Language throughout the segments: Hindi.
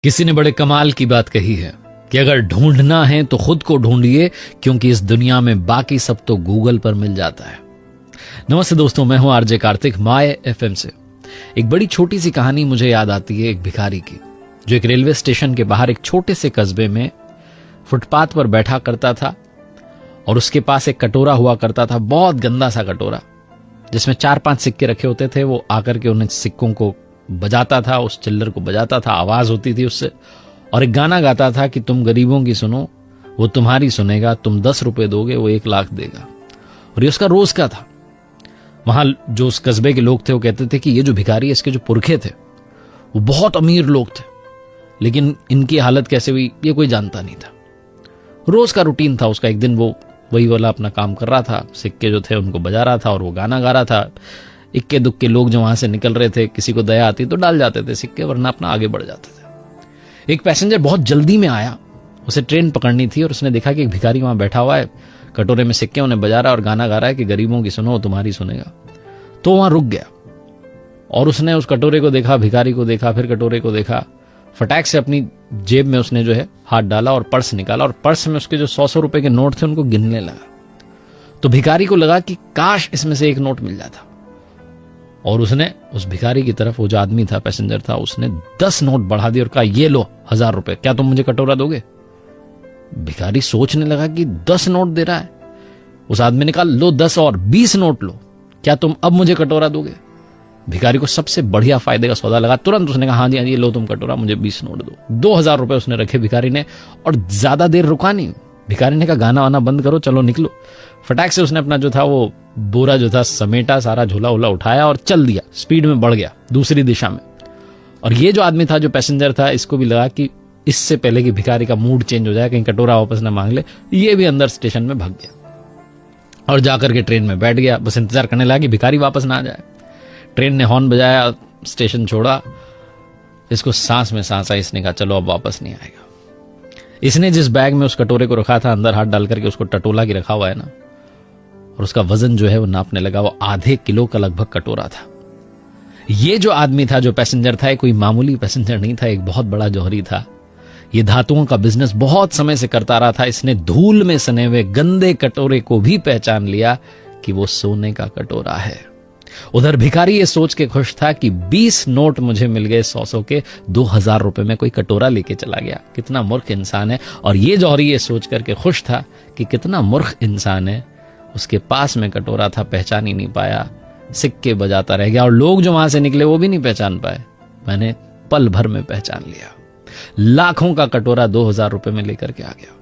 किसी ने बड़े कमाल की बात कही है कि अगर ढूंढना है तो खुद को ढूंढिए, क्योंकि इस दुनिया में बाकी सब तो गूगल पर मिल जाता है। नमस्ते दोस्तों, मैं हूं आरजे कार्तिक माय एफएम से। एक बड़ी छोटी सी कहानी मुझे याद आती है एक भिखारी की, जो एक रेलवे स्टेशन के बाहर एक छोटे से कस्बे में फुटपाथ पर बैठा करता था और उसके पास एक कटोरा हुआ करता था, बहुत गंदा सा कटोरा जिसमें 4-5 सिक्के रखे होते थे। वो आकर के उन सिक्कों को बजाता था, उस चिल्लर को बजाता था, आवाज होती थी उससे, और एक गाना गाता था कि तुम गरीबों की सुनो वो तुम्हारी सुनेगा, तुम 10 रुपए दोगे वो 1 लाख देगा। और ये उसका रोज का था। वहां जो उस कस्बे के लोग थे वो कहते थे कि ये जो भिखारी है, इसके जो पुरखे थे वो बहुत अमीर लोग थे, लेकिन इनकी हालत कैसे हुई ये कोई जानता नहीं था। रोज का रूटीन था उसका। एक दिन वो वही वाला अपना काम कर रहा था, सिक्के जो थे उनको बजा रहा था और वो गाना गा रहा था। इक्के दुक्के लोग जो वहां से निकल रहे थे, किसी को दया आती तो डाल जाते थे सिक्के, वरना अपना आगे बढ़ जाते थे। एक पैसेंजर बहुत जल्दी में आया, उसे ट्रेन पकड़नी थी, और उसने देखा कि एक भिखारी वहां बैठा हुआ है, कटोरे में सिक्के उन्हें बजा रहा है और गाना गा रहा है कि गरीबों की सुनो तुम्हारी सुनेगा। तो वहां रुक गया और उसने उस कटोरे को देखा, भिखारी को देखा, फिर कटोरे को देखा। फटाक से अपनी जेब में उसने जो है हाथ डाला और पर्स निकाला, और पर्स में उसके जो 100 रुपए के नोट थे उनको गिनने लगा। तो भिखारी को लगा कि काश इसमें से एक नोट मिल जाता, और उसने उस भिखारी की तरफ, वो जो आदमी था, पैसेंजर था, उसने 10 नोट बढ़ा दिए और कहा ये लो 1000 रुपए, क्या तुम मुझे कटोरा दोगे? भिखारी सोचने लगा कि 10 नोट दे रहा है। उस आदमी ने कहा लो 10 और 20 नोट लो, क्या तुम अब मुझे कटोरा दोगे? भिखारी को सबसे बढ़िया फायदे का सौदा लगा। तुरंत उसने कहा हाँ जी हाँ जी, लो तुम कटोरा, मुझे 20 नोट दो। 2000 रुपए उसने रखे भिखारी ने, और ज्यादा देर रुका नहीं। भिखारी ने कहा गाना वाना बंद करो, चलो निकलो। फटाक से उसने अपना जो था वो बोरा जो था समेटा, सारा झोला उला उठाया और चल दिया, स्पीड में बढ़ गया दूसरी दिशा में। और ये जो आदमी था, जो पैसेंजर था, इसको भी लगा कि इससे पहले कि भिखारी का मूड चेंज हो जाए, कहीं कटोरा वापस ना मांग ले, ये भी अंदर स्टेशन में भाग गया और जाकर के ट्रेन में बैठ गया। बस इंतजार करने लगा कि भिखारी वापस ना आ जाए। ट्रेन ने हॉर्न बजाया, स्टेशन छोड़ा, इसको सांस में सांस आई। इसने कहा चलो अब वापस नहीं आएगा। इसने जिस बैग में उस कटोरे को रखा था, अंदर हाथ डाल करके उसको टटोला की रखा हुआ है ना, और उसका वजन जो है वो नापने लगा, वो आधे किलो का लगभग कटोरा था। ये जो आदमी था, जो पैसेंजर था, कोई मामूली पैसेंजर नहीं था, एक बहुत बड़ा जौहरी था। ये धातुओं का बिजनेस बहुत समय से करता रहा था। इसने धूल में सने हुए गंदे कटोरे को भी पहचान लिया कि वो सोने का कटोरा है। उधर भिखारी ये सोच के खुश था कि 20 नोट मुझे मिल गए 100 के, 2000 रुपए में कोई कटोरा लेके चला गया। कितना मूर्ख इंसान है। और ये जौहरी ये सोच करके खुश था कि कितना मूर्ख इंसान है, उसके पास में कटोरा था, पहचान ही नहीं पाया, सिक्के बजाता रह गया, और लोग जो वहां से निकले वो भी नहीं पहचान पाए। मैंने पल भर में पहचान लिया। लाखों का कटोरा 2000 रुपए में लेकर के आ गया।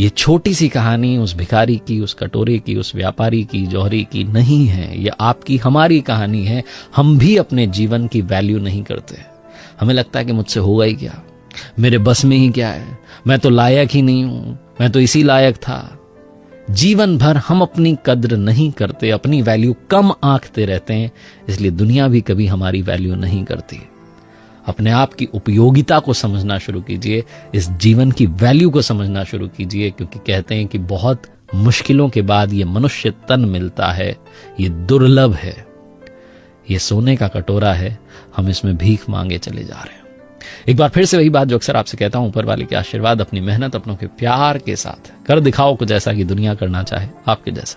ये छोटी सी कहानी उस भिखारी की, उस कटोरे की, उस व्यापारी की, जौहरी की नहीं है। ये आपकी, हमारी कहानी है। हम भी अपने जीवन की वैल्यू नहीं करते। हमें लगता है कि मुझसे होगा ही क्या, मेरे बस में ही क्या है, मैं तो लायक ही नहीं हूं, मैं तो इसी लायक था। जीवन भर हम अपनी कद्र नहीं करते, अपनी वैल्यू कम आंकते रहते हैं, इसलिए दुनिया भी कभी हमारी वैल्यू नहीं करती। अपने आप की उपयोगिता को समझना शुरू कीजिए, इस जीवन की वैल्यू को समझना शुरू कीजिए, क्योंकि कहते हैं कि बहुत मुश्किलों के बाद ये मनुष्य तन मिलता है, ये दुर्लभ है, ये सोने का कटोरा है, हम इसमें भीख मांगे चले जा रहे हैं। एक बार फिर से वही बात जो अक्सर आपसे कहता हूं, ऊपर वाले के आशीर्वाद, अपनी मेहनत, अपनों के प्यार के साथ कर दिखाओ कुछ ऐसा कि दुनिया करना चाहे आपके जैसा।